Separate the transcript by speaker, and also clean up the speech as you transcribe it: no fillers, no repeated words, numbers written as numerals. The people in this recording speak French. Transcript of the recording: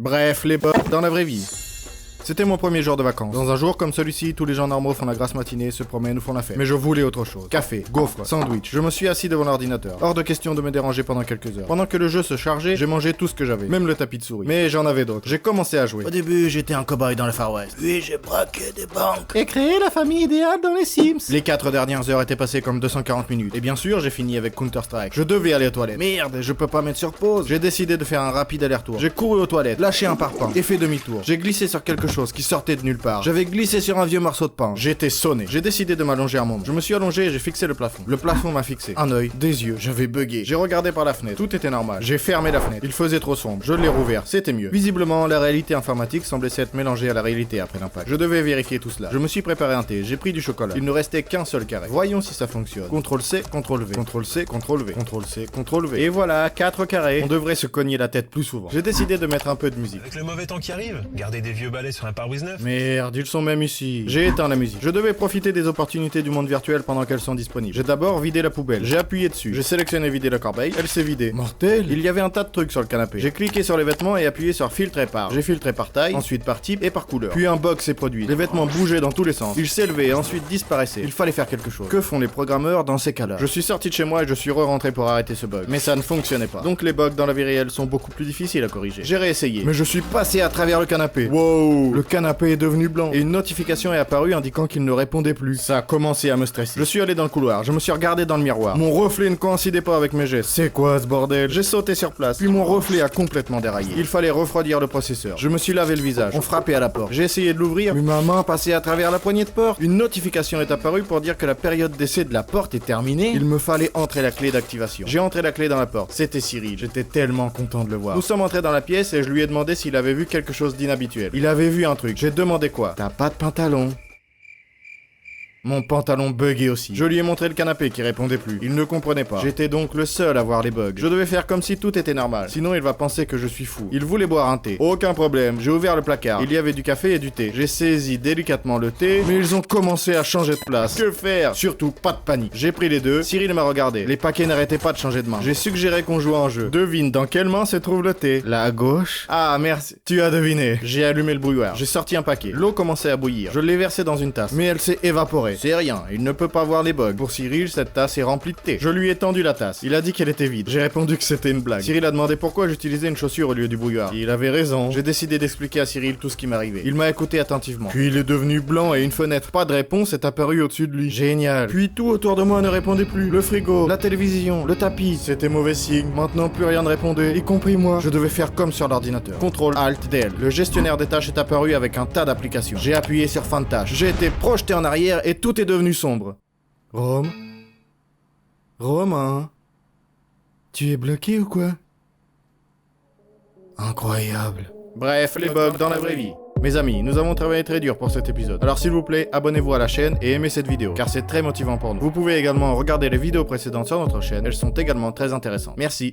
Speaker 1: Bref, les bugs dans la vraie vie. C'était mon premier jour de vacances. Dans un jour comme celui-ci, tous les gens normaux font la grasse matinée, se promènent ou font la fête. Mais je voulais autre chose. Café, gaufres, sandwich. Je me suis assis devant l'ordinateur. Hors de question de me déranger pendant quelques heures. Pendant que le jeu se chargeait, j'ai mangé tout ce que j'avais. Même le tapis de souris. Mais j'en avais d'autres. J'ai commencé à jouer.
Speaker 2: Au début, j'étais un cow-boy dans le Far West. Puis j'ai braqué des banques.
Speaker 1: Et créé la famille idéale dans les Sims. Les 4 dernières heures étaient passées comme 240 minutes. Et bien sûr, j'ai fini avec Counter-Strike. Je devais aller aux toilettes. Merde, je peux pas mettre sur pause. J'ai décidé de faire un rapide aller-retour. J'ai couru aux toilettes, lâché un parpaing et fait demi-tour. J'ai glissé sur quelque chose qui sortait de nulle part. J'avais glissé sur un vieux morceau de pain. J'étais sonné. J'ai décidé de m'allonger un moment. Je me suis allongé et j'ai fixé le plafond. Le plafond m'a fixé. Un œil, des yeux. J'avais bugué. J'ai regardé par la fenêtre. Tout était normal. J'ai fermé la fenêtre. Il faisait trop sombre. Je l'ai rouvert. C'était mieux. Visiblement, la réalité informatique semblait s'être mélangée à la réalité après l'impact. Je devais vérifier tout cela. Je me suis préparé un thé. J'ai pris du chocolat. Il ne restait qu'un seul carré. Voyons si ça fonctionne. CTRL-C, CTRL-V. CTRL-C, CTRL-V. CTRL-C, CTRL-V. Et voilà, 4 carrés. On devrait se cogner la tête plus souvent. J'ai décidé de mettre un peu de musique.
Speaker 3: Avec le mauvais temps qui arrive, garder des vieux balais sur un pare-brise neuf.
Speaker 1: Merde, ils sont même ici. J'ai éteint la musique. Je devais profiter des opportunités du monde virtuel pendant qu'elles sont disponibles. J'ai d'abord vidé la poubelle. J'ai appuyé dessus. J'ai sélectionné vider la corbeille. Elle s'est vidée. Mortel. Il y avait un tas de trucs sur le canapé. J'ai cliqué sur les vêtements et appuyé sur filtre et par. J'ai filtré par taille, ensuite par type et par couleur. Puis un bug s'est produit. Les vêtements bougeaient dans tous les sens. Ils s'élevaient et ensuite disparaissaient. Il fallait faire quelque chose. Que font les programmeurs dans ces cas-là? Je suis sorti de chez moi et je suis re-rentré pour arrêter ce bug. Mais ça ne fonctionnait pas. Donc les bugs dans la vie réelle sont beaucoup plus difficiles à corriger. J'ai réessayé. Mais je suis passé à travers le canapé. Wow! Le canapé est devenu blanc. Et une notification est apparue indiquant qu'il ne répondait plus. Ça a commencé à me stresser. Je suis allé dans le couloir, je me suis regardé dans le miroir. Mon reflet ne coïncidait pas avec mes gestes. C'est quoi ce bordel? J'ai sauté sur place, puis mon reflet a complètement déraillé. Il fallait refroidir le processeur. Je me suis lavé le visage. On frappait à la porte. J'ai essayé de l'ouvrir, mais ma main passait à travers la poignée de porte. Une notification est apparue pour dire que la période d'essai de la porte est terminée. Il me fallait entrer la clé d'activation. J'ai entré la clé dans la porte. C'était Cyril. J'étais tellement content de le voir. Nous sommes entrés dans la pièce et je lui ai demandé s'il avait vu quelque chose d'inhabituel. Il avait vu un truc. J'ai demandé quoi? T'as pas de pantalon? Mon pantalon buguait aussi. Je lui ai montré le canapé qui répondait plus. Il ne comprenait pas. J'étais donc le seul à voir les bugs. Je devais faire comme si tout était normal. Sinon il va penser que je suis fou. Il voulait boire un thé. Aucun problème. J'ai ouvert le placard. Il y avait du café et du thé. J'ai saisi délicatement le thé, mais ils ont commencé à changer de place. Que faire? Surtout pas de panique. J'ai pris les deux. Cyril m'a regardé. Les paquets n'arrêtaient pas de changer de main. J'ai suggéré qu'on joue à un jeu. Devine dans quelle main se trouve le thé? La gauche? Ah merci. Tu as deviné. J'ai allumé le bouilloire. J'ai sorti un paquet. L'eau commençait à bouillir. Je l'ai versé dans une tasse, mais elle s'est évaporée. C'est rien, il ne peut pas voir les bugs. Pour Cyril, cette tasse est remplie de thé. Je lui ai tendu la tasse. Il a dit qu'elle était vide. J'ai répondu que c'était une blague. Cyril a demandé pourquoi j'utilisais une chaussure au lieu du bouilloire. Il avait raison. J'ai décidé d'expliquer à Cyril tout ce qui m'arrivait. Il m'a écouté attentivement. Puis il est devenu blanc et une fenêtre. Pas de réponse est apparue au-dessus de lui. Génial. Puis tout autour de moi ne répondait plus. Le frigo, la télévision, le tapis. C'était mauvais signe. Maintenant plus rien ne répondait, y compris moi. Je devais faire comme sur l'ordinateur. CTRL Alt DL. Le gestionnaire des tâches est apparu avec un tas d'applications. J'ai appuyé sur fin de tâche. J'ai été projeté en arrière et tout est devenu sombre. Romain, tu es bloqué ou quoi? Incroyable. Bref, les bugs dans la vraie vie. Mes amis, nous avons travaillé très dur pour cet épisode. Alors s'il vous plaît, abonnez-vous à la chaîne et aimez cette vidéo, car c'est très motivant pour nous. Vous pouvez également regarder les vidéos précédentes sur notre chaîne, elles sont également très intéressantes. Merci.